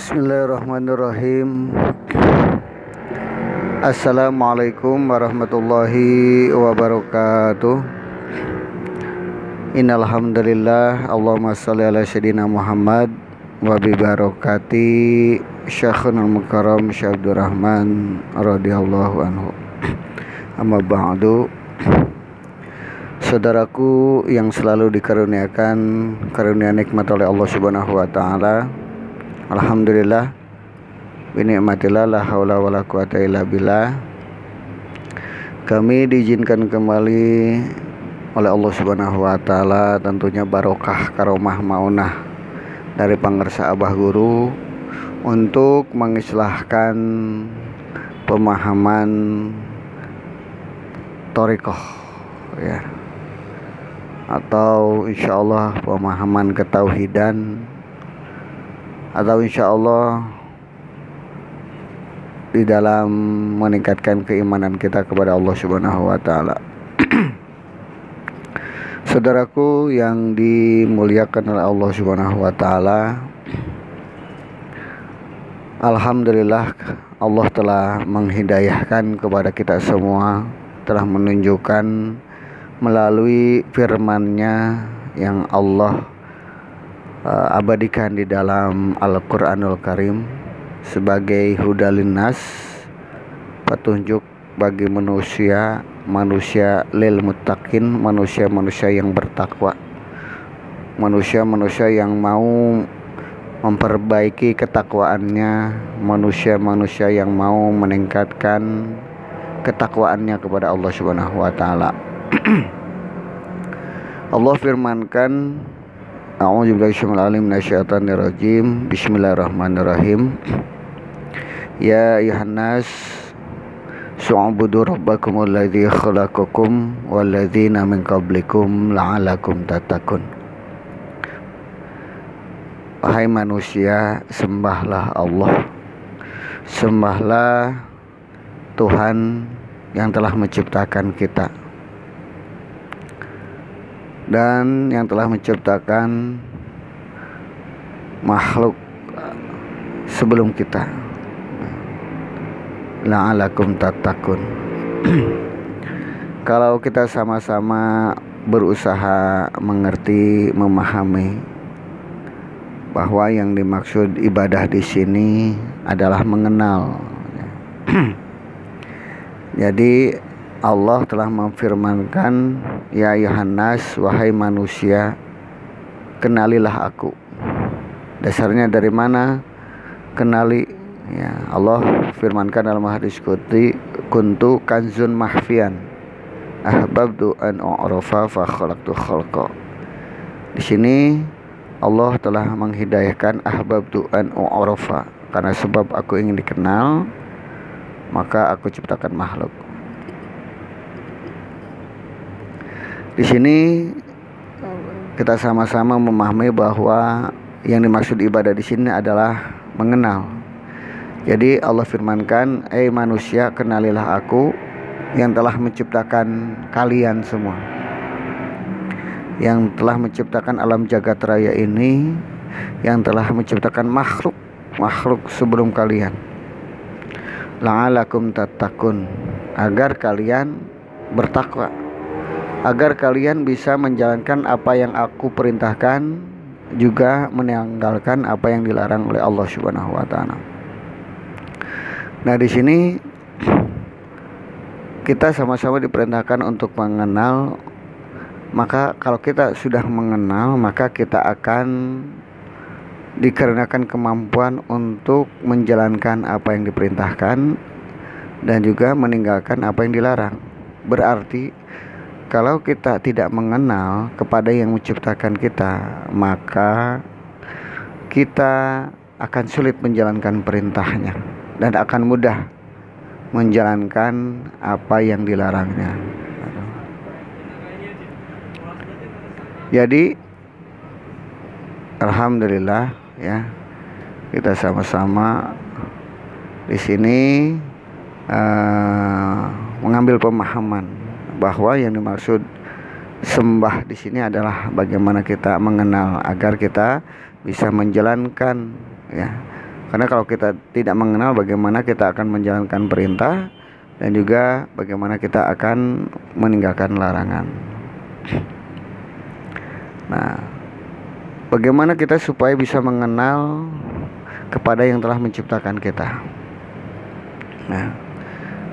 Bismillahirrahmanirrahim. Assalamualaikum warahmatullahi wabarakatuh. Innal hamdalillah, Allahumma shalli ala sayyidina Muhammad wa bi barakati Syekhul Mukarram Syekh Abdurrahman radhiyallahu anhu. Amma ba'du. Saudaraku yang selalu dikaruniakan karunia nikmat oleh Allah Subhanahu wa taala. Alhamdulillah binikmatillah la haula wala quwata illa billah. Kami diizinkan kembali oleh Allah Subhanahu wa taala, tentunya barokah karomah maunah dari pangersa Abah Guru untuk mengislahkan pemahaman thariqah ya, atau insyaallah pemahaman ketauhidan, atau insyaallah di dalam meningkatkan keimanan kita kepada Allah Subhanahu wa taala. Saudaraku yang dimuliakan oleh Allah Subhanahu wa taala, alhamdulillah Allah telah menghidayahkan kepada kita semua, telah menunjukkan melalui firman-Nya yang Allah abadikan di dalam Al-Quranul Karim sebagai hudalin nas, petunjuk bagi manusia lil muttaqin, manusia yang bertakwa, manusia yang mau memperbaiki ketakwaannya, manusia yang mau meningkatkan ketakwaannya kepada Allah Subhanahu wa taala. Allah firmankan, a'udzubillahi minasyaitonir rajim. Bismillahirrahmanirrahim. Ya ayuhan nas su'budu rabbakumul ladzi khalaqakum wal ladzina min qablikum la'allakum tattaqun. Wahai manusia, sembahlah Allah, sembahlah Tuhan yang telah menciptakan kita dan yang telah menciptakan makhluk sebelum kita. La'alakum tattaqun. Kalau kita sama-sama berusaha mengerti, memahami bahwa yang dimaksud ibadah di sini adalah mengenal. Jadi Allah telah memfirmankan, ya Yohanes, wahai manusia, kenalilah aku. Dasarnya dari mana kenali? Ya, Allah firmankan dalam hadis qudsi, kuntu kanzun mahfian ahbabtu an u'rafa fa khalaqtu khalqa. Di sini Allah telah menghidayahkan ahbabtu an u'rafa, karena sebab aku ingin dikenal, maka aku ciptakan makhluk. Di sini kita sama-sama memahami bahwa yang dimaksud ibadah di sini adalah mengenal. Jadi Allah firmankan, manusia, kenalilah aku yang telah menciptakan kalian semua, yang telah menciptakan alam jagat raya ini, yang telah menciptakan makhluk sebelum kalian. La'alakum tattaqun, agar kalian bertakwa, agar kalian bisa menjalankan apa yang aku perintahkan, juga meninggalkan apa yang dilarang oleh Allah Subhanahu wa taala. Nah, di sini kita sama-sama diperintahkan untuk mengenal. Maka kalau kita sudah mengenal, maka kita akan dikarenakan kemampuan untuk menjalankan apa yang diperintahkan dan juga meninggalkan apa yang dilarang. Berarti kalau kita tidak mengenal kepada yang menciptakan kita, maka kita akan sulit menjalankan perintahnya dan akan mudah menjalankan apa yang dilarangnya. Jadi alhamdulillah ya, kita sama-sama di sini mengambil pemahaman bahwa yang dimaksud sembah di sini adalah bagaimana kita mengenal agar kita bisa menjalankan ya. Karena kalau kita tidak mengenal bagaimana kita akan menjalankan perintah dan juga bagaimana kita akan meninggalkan larangan. Nah, bagaimana kita supaya bisa mengenal kepada yang telah menciptakan kita. Nah,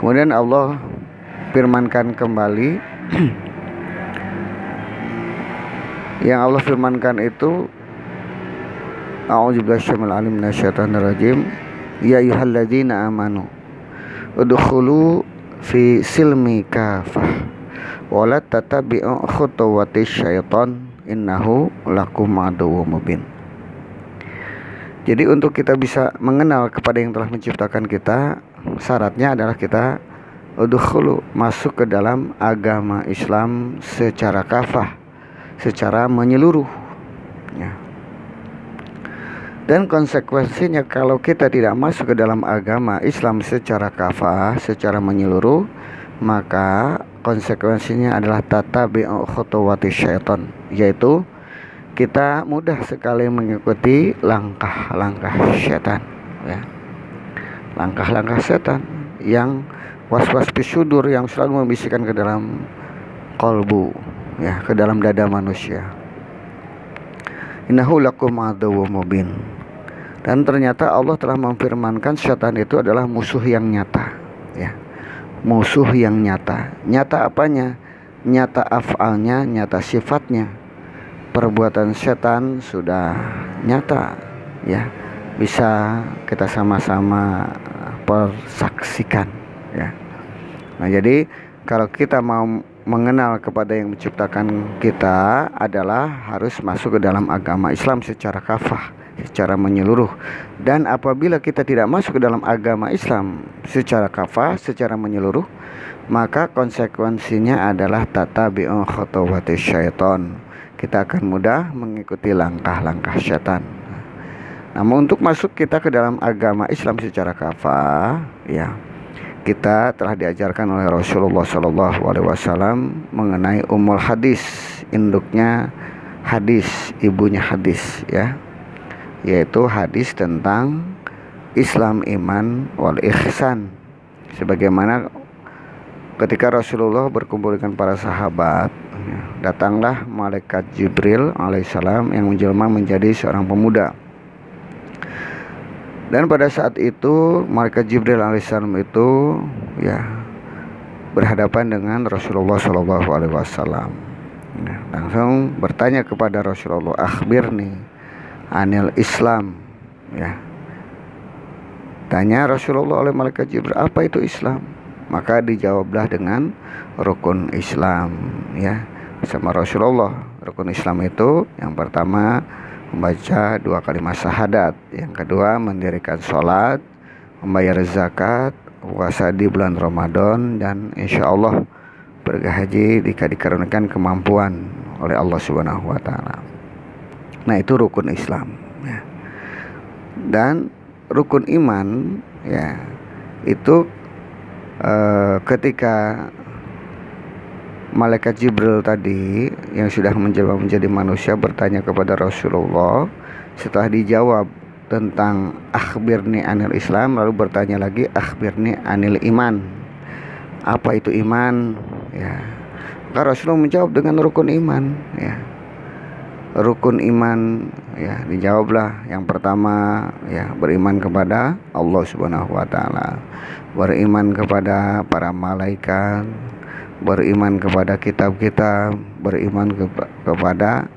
kemudian Allah firmankan kembali yang Allah firmankan itu, a'udzubillahi minasyaitonir rajim, ya ayyuhalladzina amanu udkhulu fi silmi kafah wa la tattabi'u khutuwatis syaiton innahu lakum aduwwum mubin. Jadi untuk kita bisa mengenal kepada yang telah menciptakan kita, syaratnya adalah kita udkhulu, masuk ke dalam agama Islam secara kafah, secara menyeluruh ya. Dan konsekuensinya kalau kita tidak masuk ke dalam agama Islam secara kafah, secara menyeluruh, maka konsekuensinya adalah tatabi'u khutuwatis syaiton, yaitu kita mudah sekali mengikuti langkah-langkah setan ya. Langkah-langkah setan yang waswas bisudur, yang selalu membisikkan ke dalam qalbu ya, ke dalam dada manusia. Innahu lakum aduwwum mubin. Dan ternyata Allah telah memfirmankan setan itu adalah musuh yang nyata ya. Musuh yang nyata. Nyata apanya? Nyata af'alnya, nyata sifatnya. Perbuatan setan sudah nyata ya, bisa kita sama-sama persaksikan ya. Nah, jadi kalau kita mau mengenal kepada yang menciptakan kita adalah harus masuk ke dalam agama Islam secara kafah, secara menyeluruh. Dan apabila kita tidak masuk ke dalam agama Islam secara kafah, secara menyeluruh, maka konsekuensinya adalah tatabi'u khutuwatis syaiton. Kita akan mudah mengikuti langkah-langkah syaitan. Namun untuk masuk kita ke dalam agama Islam secara kafah ya, kita telah diajarkan oleh Rasulullah SAW mengenai ummul hadis, induknya hadis, ibunya hadis ya, yaitu hadis tentang Islam, iman, wal ihsan. Sebagaimana ketika Rasulullah berkumpul dengan para sahabat, datanglah malaikat Jibril alaihissalam yang menjelma menjadi seorang pemuda. Dan pada saat itu malaikat Jibril alaihissalam itu ya berhadapan dengan Rasulullah SAW. Langsung bertanya kepada Rasulullah, akhbirni anil Islam ya. Tanya Rasulullah oleh malaikat Jibril, apa itu Islam? Maka dijawablah dengan rukun Islam ya, sama Rasulullah. Rukun Islam itu yang pertama membaca 2 kalimat syahadat, yang kedua mendirikan sholat, membayar zakat, puasa di bulan Ramadan, dan insya Allah berhaji jika dikaruniakan kemampuan oleh Allah Subhanahu wa Ta'ala. Nah, itu rukun Islam ya. Dan rukun iman ya, itu ketika malaikat Jibril tadi yang sudah menjelma menjadi manusia bertanya kepada Rasulullah, setelah dijawab tentang akhbirni anil Islam, lalu bertanya lagi akhbirni anil iman, apa itu iman ya. Maka Rasulullah menjawab dengan rukun iman ya. Rukun iman ya, dijawablah yang pertama ya, beriman kepada Allah Subhanahu wa Ta'ala, beriman kepada para malaikat, beriman kepada kitab-kitab, beriman kepada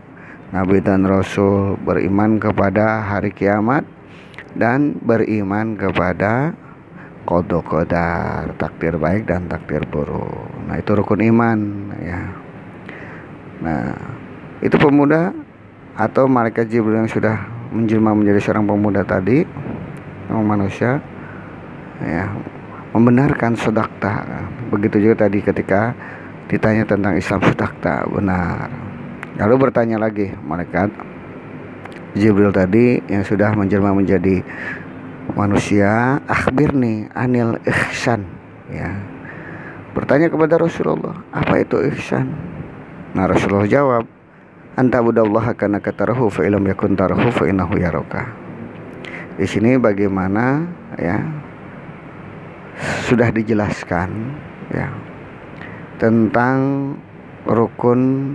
nabi dan rasul, beriman kepada hari kiamat, dan beriman kepada qada qadar, takdir baik dan takdir buruk. Nah, itu rukun iman ya. Nah, itu pemuda atau malaikat Jibril yang sudah menjelma menjadi seorang pemuda tadi, manusia ya, membenarkan sodakta. Begitu juga tadi ketika ditanya tentang Islam, sodakta, benar. Lalu bertanya lagi malaikat Jibril tadi yang sudah menjelma menjadi manusia, akhbirni anil ihsan ya. Bertanya kepada Rasulullah, apa itu ihsan? Nah, Rasulullah jawab, anta budallaha kana katarahu fa illam yakun tarahu fa innahu yaraka. Di sini bagaimana ya sudah dijelaskan ya tentang rukun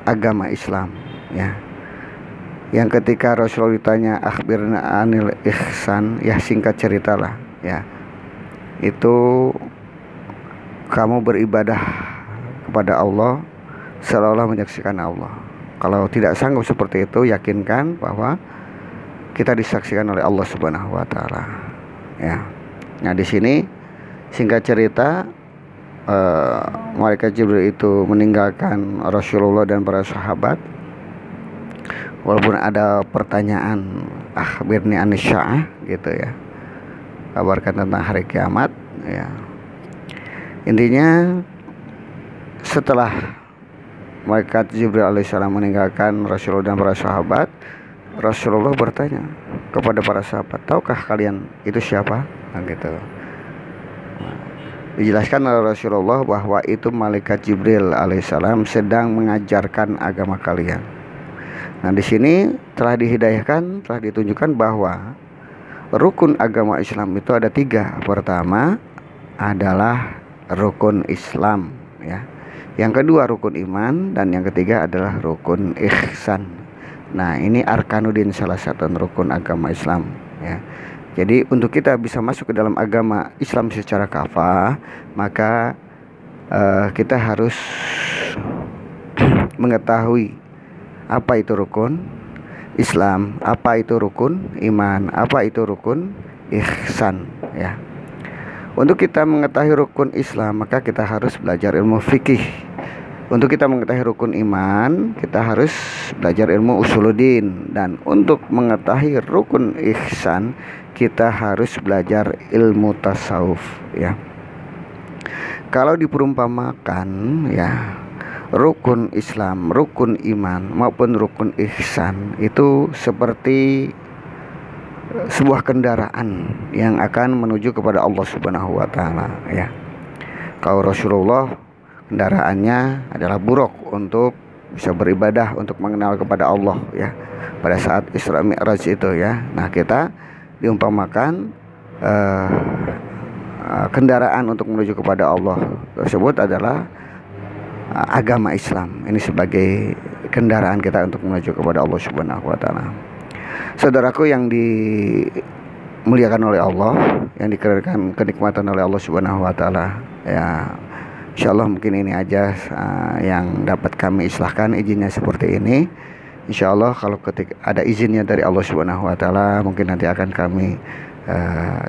agama Islam ya. Yang ketika Rasulullah ditanya akhbirna anil ihsan, ya singkat ceritalah ya. Itu kamu beribadah kepada Allah seolah-olah menyaksikan Allah. Kalau tidak sanggup seperti itu, yakinkan bahwa kita disaksikan oleh Allah Subhanahu wa taala. Ya. Nah, di sini singkat cerita malaikat Jibril itu meninggalkan Rasulullah dan para sahabat. Walaupun ada pertanyaan akhbirni anisyaah gitu ya. Kabarkan tentang hari kiamat ya. Intinya setelah malaikat Jibril alaihissalam meninggalkan Rasulullah dan para sahabat, Rasulullah bertanya kepada para sahabat, tahukah kalian itu siapa? Nah, gitu. Dijelaskan oleh Rasulullah bahwa itu malaikat Jibril alaihissalam sedang mengajarkan agama kalian. Nah, di sini telah dihidayahkan, telah ditunjukkan bahwa rukun agama Islam itu ada 3. Pertama adalah rukun Islam ya. Yang kedua rukun iman, dan yang ketiga adalah rukun ihsan. Nah, ini arkanuddin, salah satu rukun agama Islam ya. Jadi untuk kita bisa masuk ke dalam agama Islam secara kafah, maka kita harus mengetahui apa itu rukun Islam, apa itu rukun iman, apa itu rukun ihsan ya. Untuk kita mengetahui rukun Islam, maka kita harus belajar ilmu fikih. Untuk kita mengetahui rukun iman, kita harus belajar ilmu usuluddin. Dan untuk mengetahui rukun ihsan, kita harus belajar ilmu tasawuf ya. Kalau diperumpamakan ya, rukun Islam, rukun iman maupun rukun ihsan itu seperti sebuah kendaraan yang akan menuju kepada Allah Subhanahu wa taala ya. Kalau Rasulullah kendaraannya adalah buruk untuk bisa beribadah, untuk mengenal kepada Allah ya pada saat Isra Mi'raj itu ya. Nah, kita diumpamakan kendaraan untuk menuju kepada Allah tersebut adalah agama Islam. Ini sebagai kendaraan kita untuk menuju kepada Allah Subhanahu wa taala. Saudaraku yang dimuliakan oleh Allah, yang diberikan kenikmatan oleh Allah Subhanahu wa taala ya. Insyaallah mungkin ini aja yang dapat kami istilahkan, izinnya seperti ini. Insyaallah kalau ketika ada izinnya dari Allah Subhanahu wa taala, mungkin nanti akan kami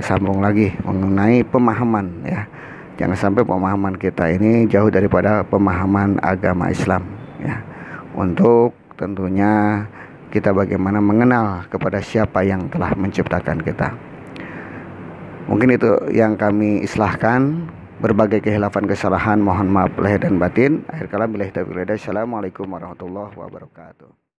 sambung lagi mengenai pemahaman ya. Jangan sampai pemahaman kita ini jauh daripada pemahaman agama Islam ya. Untuk tentunya kita bagaimana mengenal kepada siapa yang telah menciptakan kita. Mungkin itu yang kami islahkan. Berbagai kehilafan kesalahan mohon maaf lahir dan batin. Akhir kalam billahi taufiq wal hidayah. Assalamualaikum warahmatullahi wabarakatuh.